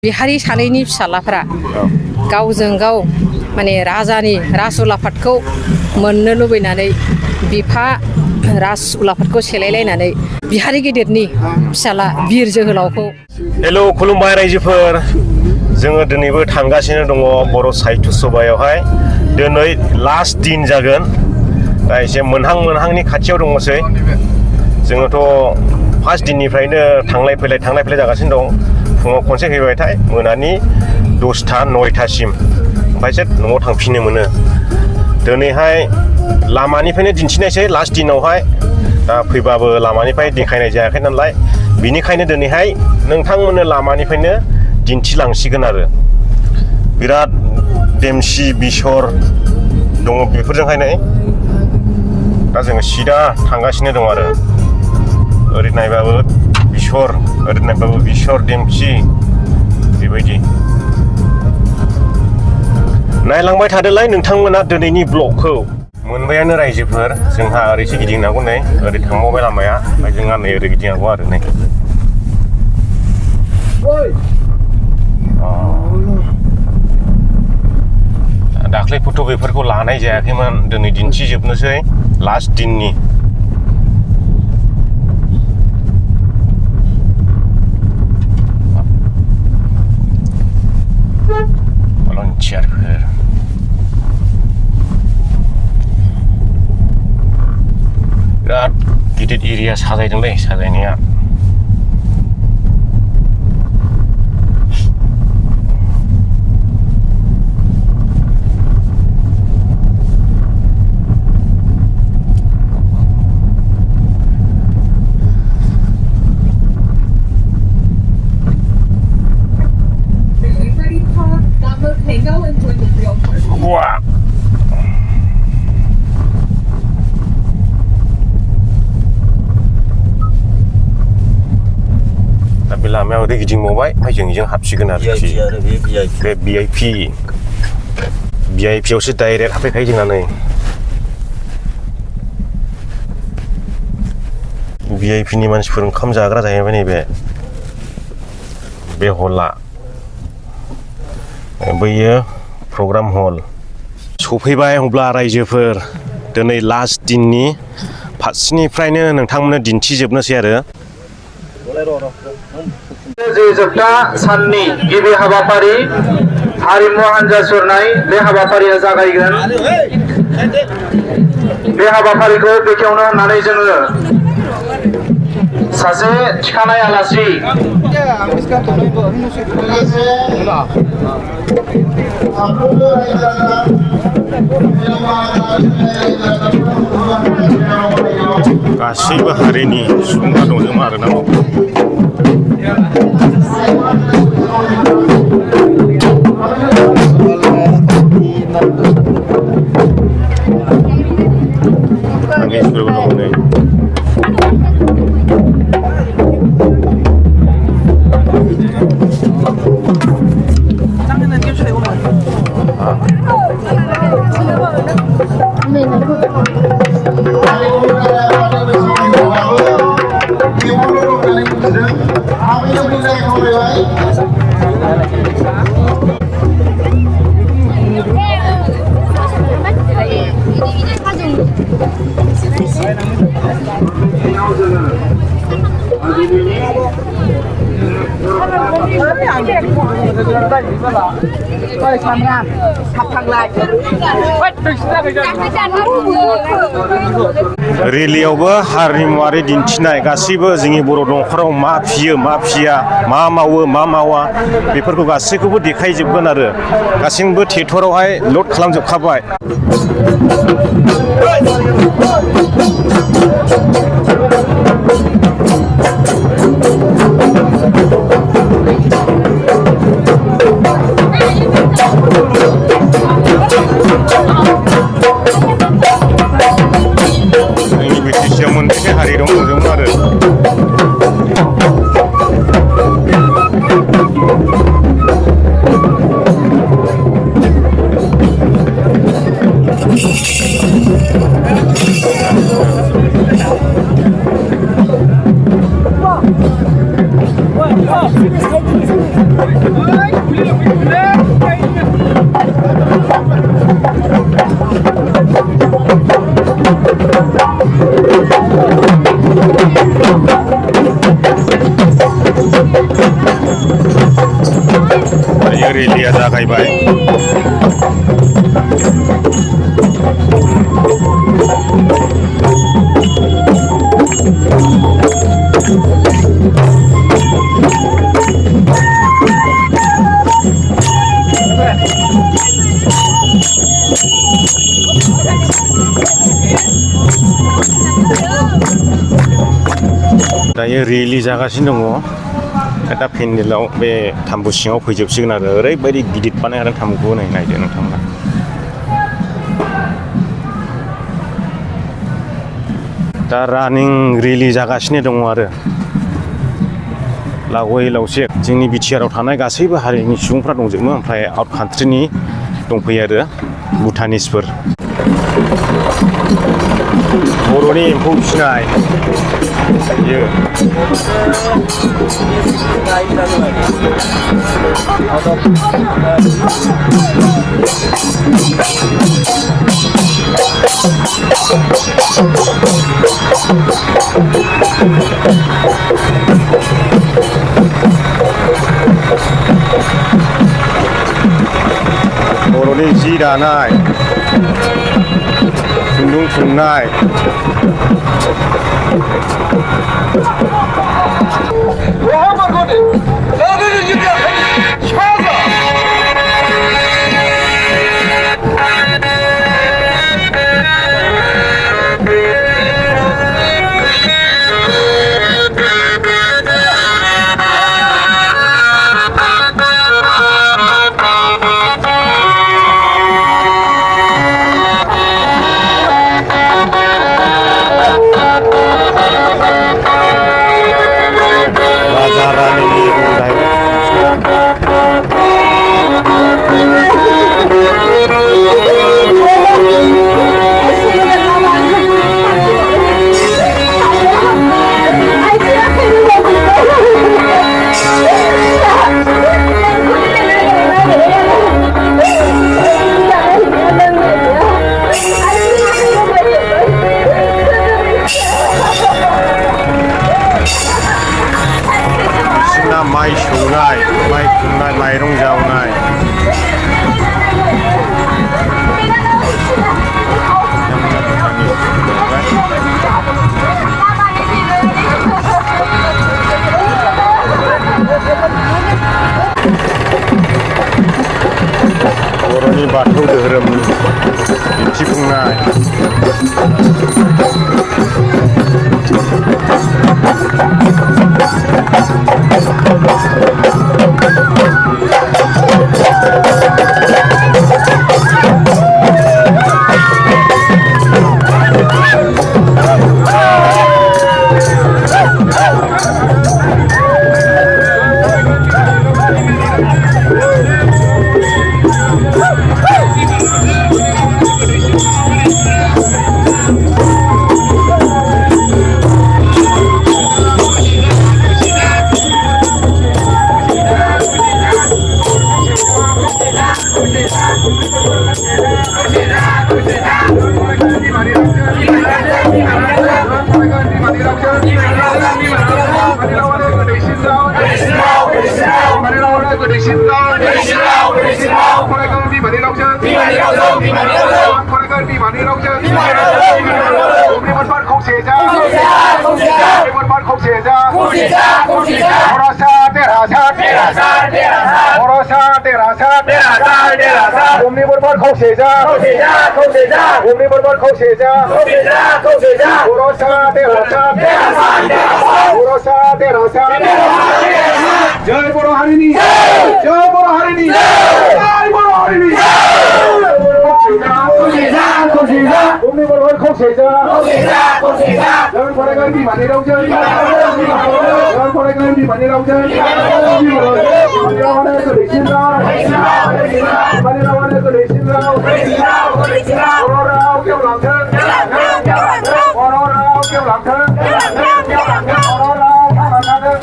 बिहारि सानैनि फिसालाफोरा गावजों गाव माने राजानि राजउलाफादखौ मोननो लुबैनानै बिफा राजउलाफादखौ सेलायलायनानै बिहारि गेदेरनि फिसाला बिर जोहोलावखौ हेलौ खुलुमबाय रायजोफोर जोङो दिनैबो थांगासिनो दङ बर' साहित्य सभायावहाय दिनै लास्ट दिन जागोन दा एसे मोनहांनि खाथियाव दङसै जोङोथ' फार्स्ट दिननिफ्रायनो थांलाय फैलाय जागासिनो दं फुङाव खनसे फैबायथाय मोनानि 10टा 9टासिम ओमफ्रायसो न'आव थांफिननो मोनो दिनैहाय लामानिफ्रायनो दिन्थिनायसै लास्ट दिनावहाय दा फैबाबो लामानिफ्राय देखायनाय जायाखै नालाय बिनिखायनो दिनैहाय नोंथांमोननो लामानिफ्रायनो दिन्थिलांसिगोन आरो बिराद देमसि बिसर दङ बेफोरजोंहायनो दा जोङो सिदा थांगासिनो दं आरो ओरै नायबाबो बिसर ओरै नायबाबो बिसर देमसि बेबायदि नायलांबाय थादोलाय नोंथांमोना दिनैनि ब्लगखौ मोनबायानो रायजोफोर जोंहा ओरैसो गिदिंनांगौ नै ओरै थांबावबाय लामाया ओमफ्राय जोंहा नै ओरै गिदिंनांगौ आरो नै दाख्लैफोरथ' बेफोरखौ लानाय जायाखैमोन दिनै दिन्थिजोबनोसै लास्ट दिननि भलन्टियारफोर बिराद गिदिर एरिया साजायदोंलै साजायनाया लामायाव ओरै गिदिंबावबाय ओमफ्राय जों हाबसिगोन आरोखि बे भिआइपियावसो डाइरेक्ट हाबफैखायो जोंना नै भिआइपिनि मानसिफोर ओंखाम जाग्रा जाहैबाय नैबे बे हला बैयो प्रग्राम हल सफैबाय अब्ला रायजोफोर दिनै लास्ट दिननि फार्स्टनिफ्रायनो नोंथांमोननो दिन्थिजोबनोसै आरो जोबथा साननि गिबि हाबाफारि हारिमु हानजा सुरनाय बे हाबाफारिया जागायगोन बे हाबाफारिखौ बेखेवनो होननानै जोङो सासे थिखानाय आलासि गासैबो हारिनि सुबुंफोर दंजोबो आरोना रेलियावबो हारिमुवारि दिन्थिनाय गासैबो जोंनि बर' न'खराव मा फियो मा फिया मा मावो मा मावा बेफोरखौ गासैखौबो देखायजोबगोन आरो गासैबो थिएटरावहाय लड खालामजोबखाबाय मोनबेसे हारि दं नुदोंमोन आरो रेलिया जागायबाय दायो रेलि जागासिनो दङ दा पेन्डेलाव बे थाम्बु सिङाव फैजोबसिगोन आरो ओरैबायदि गिदिर बानायनानै थाम्बुखौ नै नायदो नोंथांमोना दा रानिं रेलि जागासिनो दङ आरो लागै लावसे जोंनि बिटिआरआव थानाय गासैबो हारिनि सुबुंफ्रा दंजोबो ओमफ्राय आउट कान्ट्रिनि दंफैयो आरो भुटानिसफोर बर'नि एम्फौ फिसिनाय बेयो बर'नि जि दानाय खुन्दुं थुननाय माइ सौनाय माइ खुंनाय माइरं जावनाय बर'नि बाथौ धोरोमनि दिन्थिफुंनाय जय बर' हारिनि जय बर' हारिनि जय बर' हारिनि बुहुमनि बर'फोर खौसेजा जों फरायगोन बिमानि रावजों जों फरायगोन बिमानि रावजों बिमानि रावानो गोदैसिन राव बिमानि रावानो गोदैसिन राव बर' राव गेवलांथों बर' राव गेवलांथों बर' राव थांना थाथों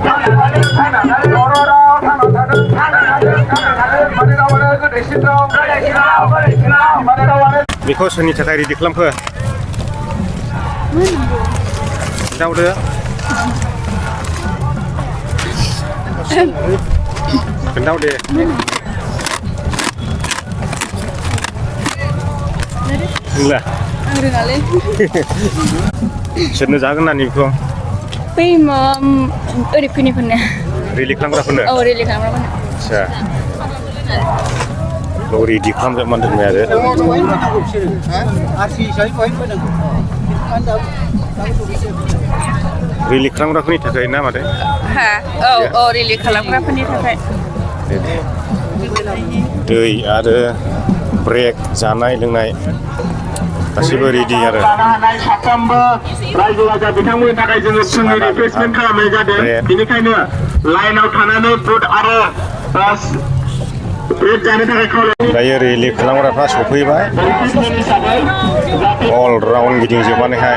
बर' राव थांना थाथों बेखौ सोरनि थाखाय रेडि खालामखो खोन्थाहरदो खोन्थाहरदे नोंलाय सोरनो जागोन नानि बेखौ बै ओरै फैनायफोरनो रेडि खालामग्राफोरनो औ रेलि खालामग्राफोरनो आदसा बेखौ रेडि खालामजोबनानै दोनबाय आरो रेलि खालामग्राफोरनि थाखाय ना माथो हा औ औ रेलि खालामग्राफोरनि थाखाय दै आरो ब्रेक जानाय लोंनाय गासिबो रेडि आरो साफ्रोमबो रायजो राजा बिथांमोननि थाखाय जोङो फुंनि रिफ्रेशमेन्ट खालामनाय जादों बेनिखायनो लाइनाव थानानै बुट आरो ब्रेड जानो थाखाय खावलायनाय दायो रेलि खालामग्राफ्रा सफैबाय अल राउन्ड गिदिंजोबनानैहाय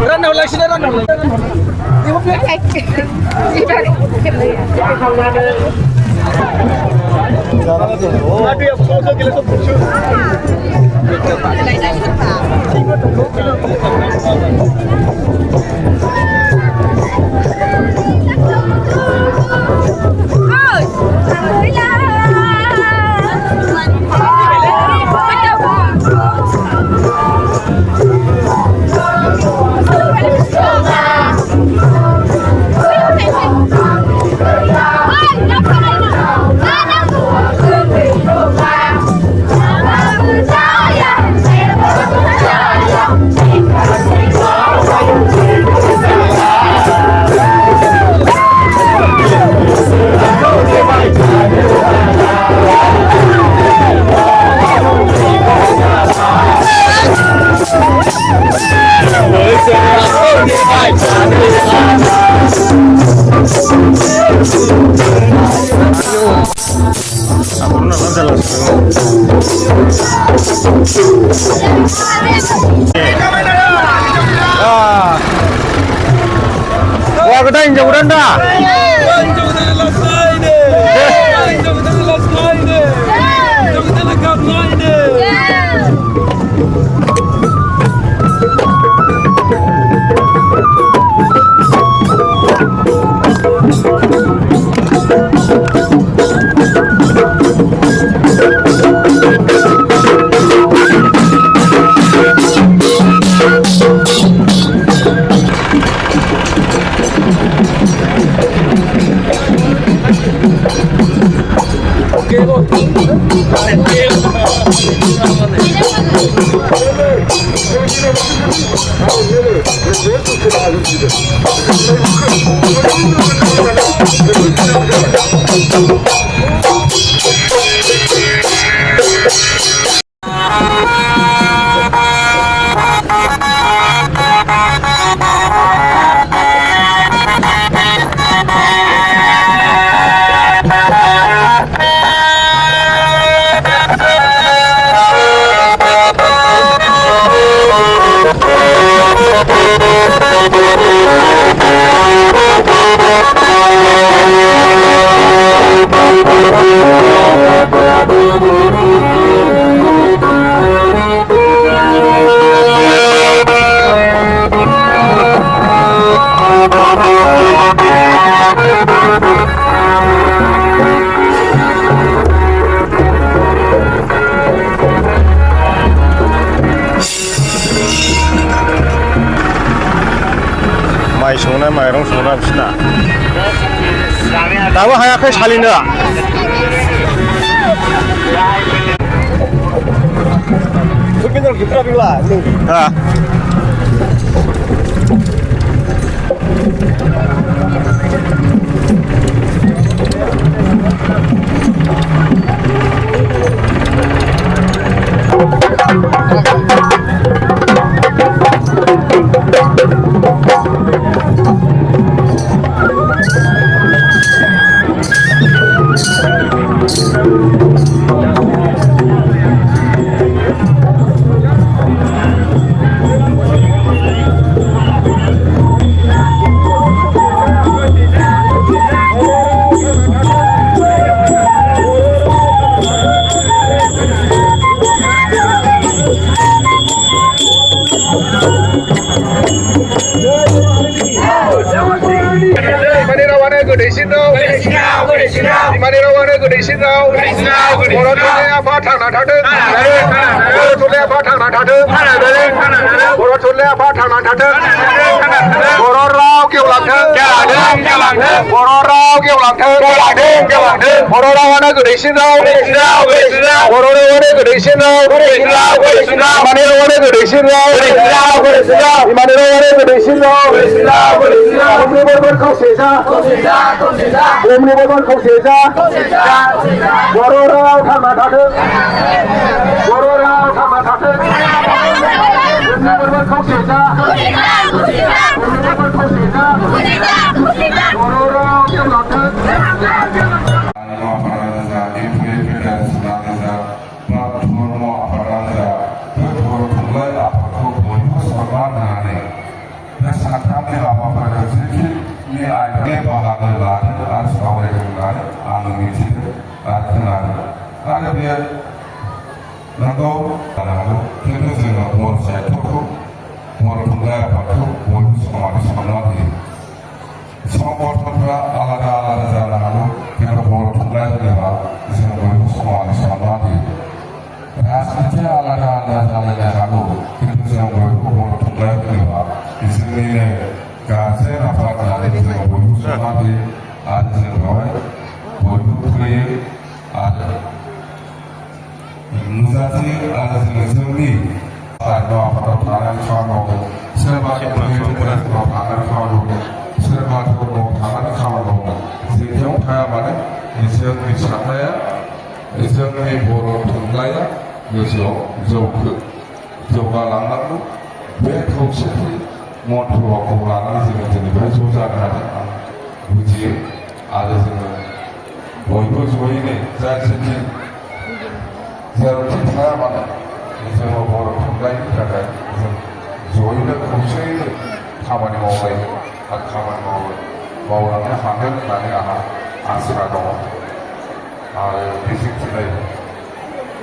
राननाव लाखिना राननाव Wah, kita injak udah dah. माइ सौनाय माइरं सौनाय बिसना दाबो हायाखै सालिनो हा गोदैसिन राव बिमानि रावानो गोदैसिन राव बर' थुनलाइ आफाद थांना थाथों बर' थुनलाइ आफाद थांना थाथों बर' थुनलाइ आफाद थांना थाथों बर' राव गेवलांथों बर' राव गेवलांथों बर' रावानो गोदैसिन राव बर' रावानो गोदैसिन राव बिमानि रावानो गोदैसिन राव बिमानि रावानो गोदैसिन राव बुहुमनि बर'फोर खौसे जा बुहुमनि बर'फोर खौसे जा बर' राव थांना थाथों बर' राव थांना थाथों बुहुमनि बर'फोर खौसे जा बुहुमनि बर'फोर खौसे जा बर' राव गेवलांथों सानथामनि हाबाफारियाव जिखिनि आयदानि बाहागो लादों आरो सावरायदों होननानै आं मिथिदों आरो खोनादों आरो बेयो नंगौ जानो हागौ खिन्थु जोङो बर' साहित्यखौ बर' थुनलाइ आफादखौ बयबो समानै सनमान होयो संगठनफ्रा आलादा आलादा जानो हागौ खिन्थु बर' थुनलाइ होनोबा जों बयबो समानै सनमान होयो राजनितिया आलादा आलादा जालायनो हागौ खिन्थु जों बयबो बर' थुनलाइ होनोबा जोंनिनो गार्जेन आफाद होननानै जोङो बयबो सनमान होयो आरो जों बेवहाय बयबो फैयो आरो नुजाथियो आरो जोङो जोंनि आफादाव थानानै खामानि मावो सोरबा फरायसालियाव थानानै खामानि मावो सोरबा धर्मआव थानानै खामानि मावो जेराव थाया मानो जोंनि साननाया जोंनि बर' थुनलाइया गोसोआव जौगालांनांगौ बे खौसेथि मन्त्रखौ लानानै जोङो दिनैहाय ज' जानो हादों आं बुजियो आरो जोङो बयबो ज'यैनो जायखि जेरावखि थाया मानो जोङो बर' थुनलाइनि थाखाय जों ज'यैनो खौसेयैनो खामानि मावलायो आरो खामानि मावलांनो हागोन होननानै आंहा आसा दङ आरो मिजिंथिनाय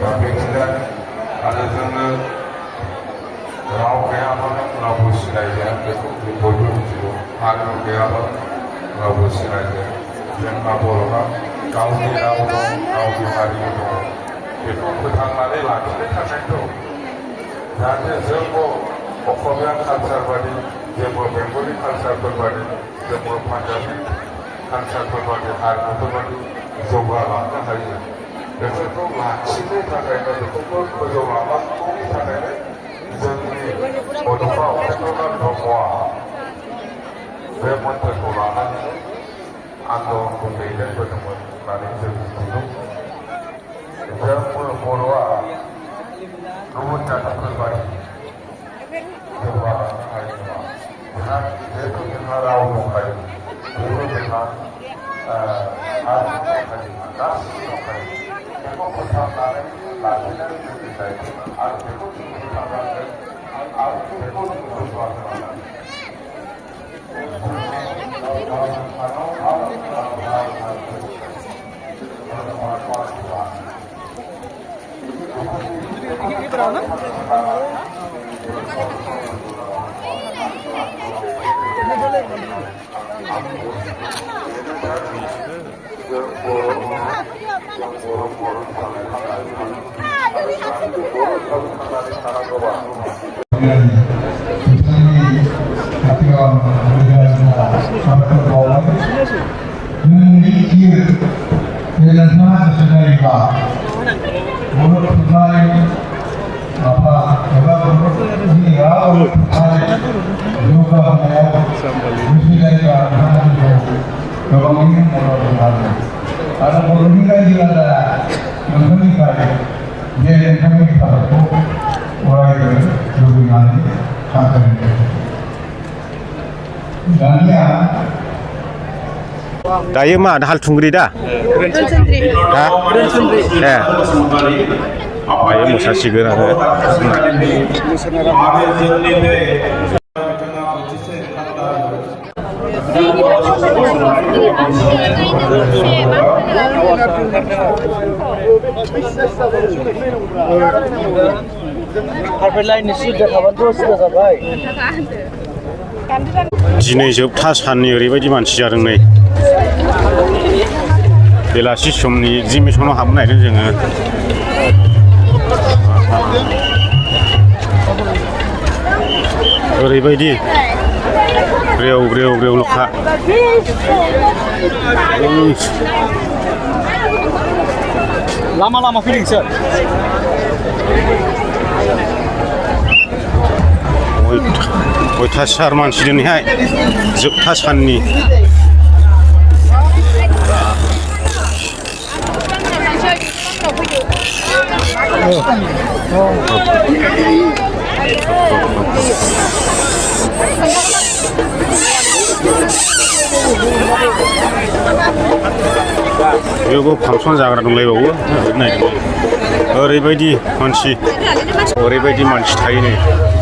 दा बेखिनिया आरो जोङो राव गैयाबानो रावबो सिनायजाया बेखौ बयबो मिथिगौ हारिमु गैयाबानो रावबो सिनायजाया जोंहा बर'हा गावनि राव दं गावनि हारिमु दङ बेखौ फोथांनानै लाखिनो थाखायथ' जाहाथे जोंबो असमिया कालचार बादि जोंबो बेंगलि कालचारफोर बादि जोंबो पान्जाबि कालचारफोर बादि हारिमुफोर बादि जौगालांनो हायो बेफोरखौ लाखिनो थाखायनो बेफोरखौ फोजौलांनांगौनि थाखायनो जोंनि बड'फा उपेन्द्रनाथ ब्रह्मआ बे मन्थ्रखौ लानानै आन्दलनखौ दैदेनबोदोंमोन होननानै जों मिथिगौ जों बर'आ गुबुन जाथिफोर बादि जौगालांनो हायो नङा जिहेतु जोंहा राव दंखायो जिहेतु जोंहा हारिमु दंखायो गासिबो दंखायो बेखौ फोथांनानै लाखिनानै जोंनि दायित्व आरो बेखौ जों फोथांनांगोन आरो बेखौ जों जौगाहोनांगोन Ada politika juga ada mengenai dia yang kami tahu orang itu hubungan antara ini. Dan ya. दायो मा दाहाल थुंग्रि दा दा दायो मोसासिगोन आरो दिनै जोबथा साननि ओरैबायदि मानसि जादों नै बेलासि समनि एगजिबिसनाव हाबनो नागिरदों जोङो ओरैबायदि ब्रेव ब्रेव ब्रेवलखा लामा लामा फैदोंसो अयथासार मानसि दिनैहाय जोबथा साननि बेयावबो फांसन जाग्रा दंलायबावो नायदों ओरैबायदि मानसि थायो नै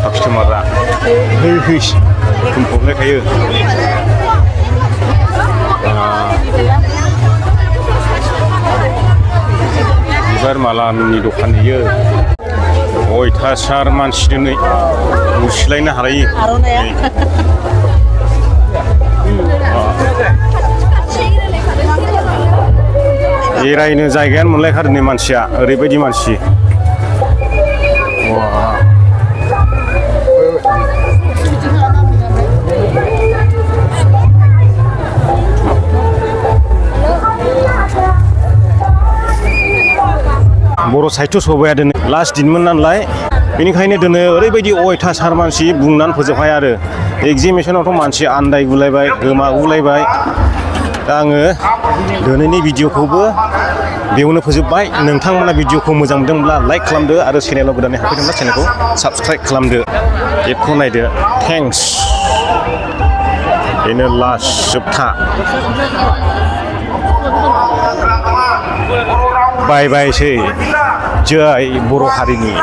कास्टमारआ बुंफबलायखायो बिबार मालानि दखान होयो अयथासार मानसि दिनै मुसिलायनो हालायि बेरायनो जायगायानो मोनलायखादों नै मानसिया ओरैबायदि मानसि बर' साहित्य सभाया दिनै लास्ट दिनमोन नालाय बेनिखायनो दिनै ओरैबायदि अयथासार मानसि बुंनानै फोजोबहाया आरो एगजिबिसनावथ' मानसि आन्दायगुलायबाय गोमागुलायबाय दा आङो दिनैनि भिडिअखौबो बेयावनो फोजोबबाय नोंथांमोना भिडिअखौ मोजां मोनदोंब्ला लाइक खालामदो आरो चेनेलाव गोदानै हाबफैदोंब्ला चेनेलखौ साबस्क्राइब खालामदो एपखौ नायदो थेंक्स बेनो लास्ट जोबथा बाय बायसै जय बर' हारिनि